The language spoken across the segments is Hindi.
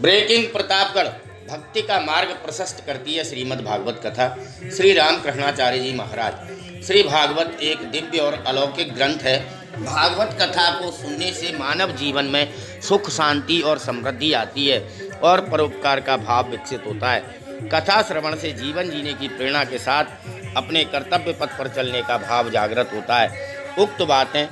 ब्रेकिंग प्रतापगढ़ भक्ति का मार्ग प्रशस्त करती है श्रीमद् भागवत कथा। श्री रामकृष्णाचार्य जी महाराज। श्री भागवत एक दिव्य और अलौकिक ग्रंथ है। भागवत कथा को सुनने से मानव जीवन में सुख, शांति और समृद्धि आती है और परोपकार का भाव विकसित होता है। कथा श्रवण से जीवन जीने की प्रेरणा के साथ अपने कर्तव्य पथ पर चलने का भाव जागृत होता है। उक्त बातें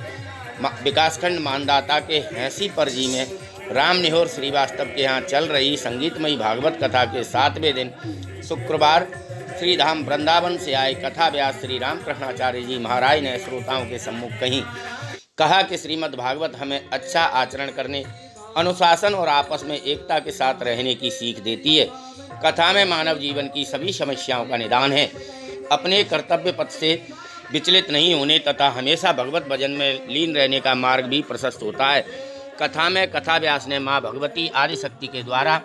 विकासखंड मानदाता के हैंसी परजी में रामनिहोर श्रीवास्तव के यहाँ चल रही संगीतमयी भागवत कथा के 7वें दिन शुक्रवार श्री धाम वृंदावन से आए कथा व्यास श्री रामकृष्णाचार्य जी महाराज ने श्रोताओं के सम्मुख कहा कि श्रीमद् भागवत हमें अच्छा आचरण करने, अनुशासन और आपस में एकता के साथ रहने की सीख देती है। कथा में मानव जीवन की सभी समस्याओं का निदान है। अपने कर्तव्य पथ से विचलित नहीं होने तथा हमेशा भगवत भजन में लीन रहने का मार्ग भी प्रशस्त होता है। कथा में कथा व्यास ने माँ भगवती आदि शक्ति के द्वारा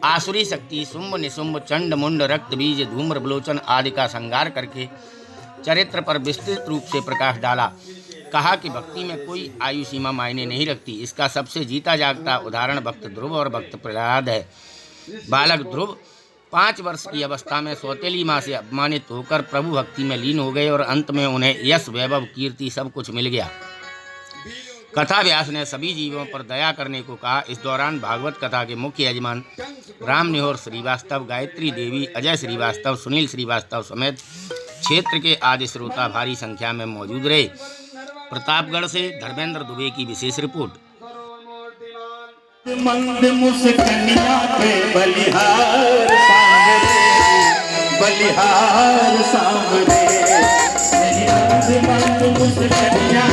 आसुरी शक्ति शुंभ निशुंभ चंड मुंड रक्त बीज धूम्र बलोचन आदि का संहार करके चरित्र पर विस्तृत रूप से प्रकाश डाला। कहा कि भक्ति में कोई आयु सीमा मायने नहीं रखती। इसका सबसे जीता जागता उदाहरण भक्त ध्रुव और भक्त प्रहलाद है। बालक ध्रुव 5 वर्ष की अवस्था में सौतेली माँ से अपमानित होकर प्रभु भक्ति में लीन हो गए और अंत में उन्हें यश, वैभव, कीर्ति सब कुछ मिल गया। कथा व्यास ने सभी जीवों पर दया करने को कहा। इस दौरान भागवत कथा के मुख्य यजमान रामनिहोर श्रीवास्तव, गायत्री देवी, अजय श्रीवास्तव, सुनील श्रीवास्तव समेत क्षेत्र के आदि श्रोता भारी संख्या में मौजूद रहे। प्रतापगढ़ से धर्मेंद्र दुबे की विशेष रिपोर्ट। मंद मुस्कनिया पे बलिहार सांवरे मंद मुस्कनिया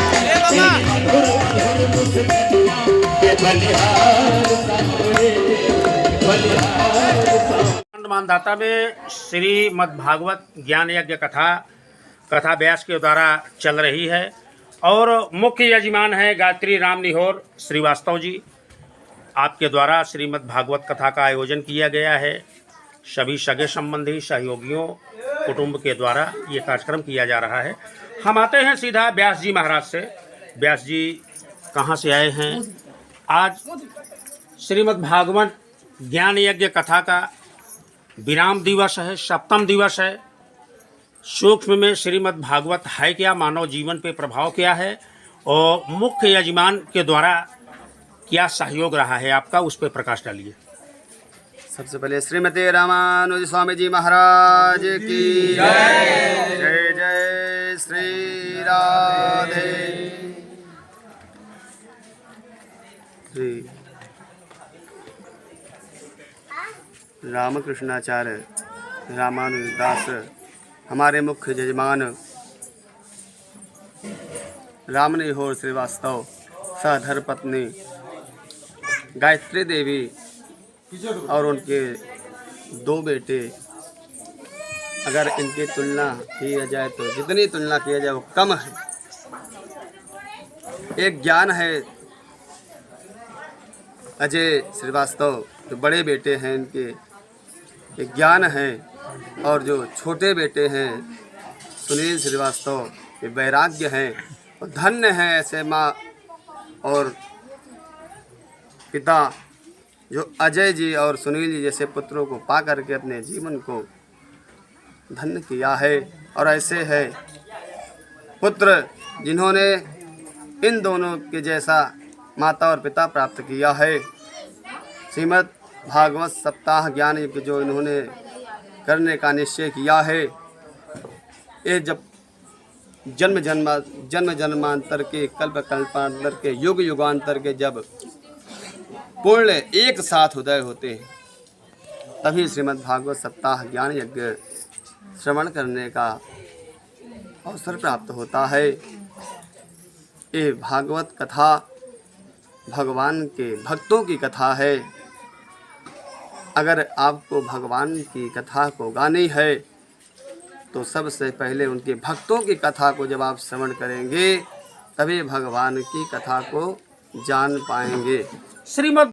मानदाता में श्रीमद् भागवत ज्ञान यज्ञ कथा व्यास के द्वारा चल रही है और मुख्य यजमान है गायत्री रामनिहोर श्रीवास्तव जी। आपके द्वारा श्रीमद् भागवत कथा का आयोजन किया गया है। सभी सगे संबंधी सहयोगियों कुटुंब के द्वारा ये कार्यक्रम किया जा रहा है। हम आते हैं सीधा व्यास जी महाराज से। व्यास जी कहाँ से आए हैं? आज श्रीमद् भागवत ज्ञान यज्ञ कथा का विराम दिवस है, 7वां दिवस है। सूक्ष्म में श्रीमद् भागवत है क्या, मानव जीवन पे प्रभाव क्या है और मुख्य यजमान के द्वारा क्या सहयोग रहा है आपका, उस पर प्रकाश डालिए। सबसे पहले श्रीमती रामानुज स्वामी जी महाराज की जय। जय जय श्री राधे। श्री रामकृष्णाचार्य रामानुज दास हमारे मुख्य यजमान रामनिहोर श्रीवास्तव, धर्मपत्नी गायत्री देवी और उनके 2 बेटे, अगर इनकी तुलना किया जाए तो जितनी तुलना किया जाए वो कम है। एक ज्ञान है अजय श्रीवास्तव, जो बड़े बेटे हैं इनके, एक ज्ञान है, और जो छोटे बेटे हैं सुनील श्रीवास्तव, ये वैराग्य हैं और धन्य हैं ऐसे माँ और पिता जो अजय जी और सुनील जी जैसे पुत्रों को पा करके अपने जीवन को धन्य किया है। और ऐसे है पुत्र जिन्होंने इन दोनों के जैसा माता और पिता प्राप्त किया है। श्रीमद् भागवत सप्ताह ज्ञान यज्ञ जो इन्होंने करने का निश्चय किया है, ये जब जन्म जन्मांतर के, कल्प कल्पांतर के, युग युगांतर के जब पूर्ण एक साथ उदय होते हैं, तभी श्रीमद् भागवत सप्ताह ज्ञान यज्ञ श्रवण करने का अवसर प्राप्त होता है। ये भागवत कथा भगवान के भक्तों की कथा है। अगर आपको भगवान की कथा को गानी है तो सबसे पहले उनके भक्तों की कथा को जब आप श्रवण करेंगे तभी भगवान की कथा को जान पाएंगे। श्रीमद्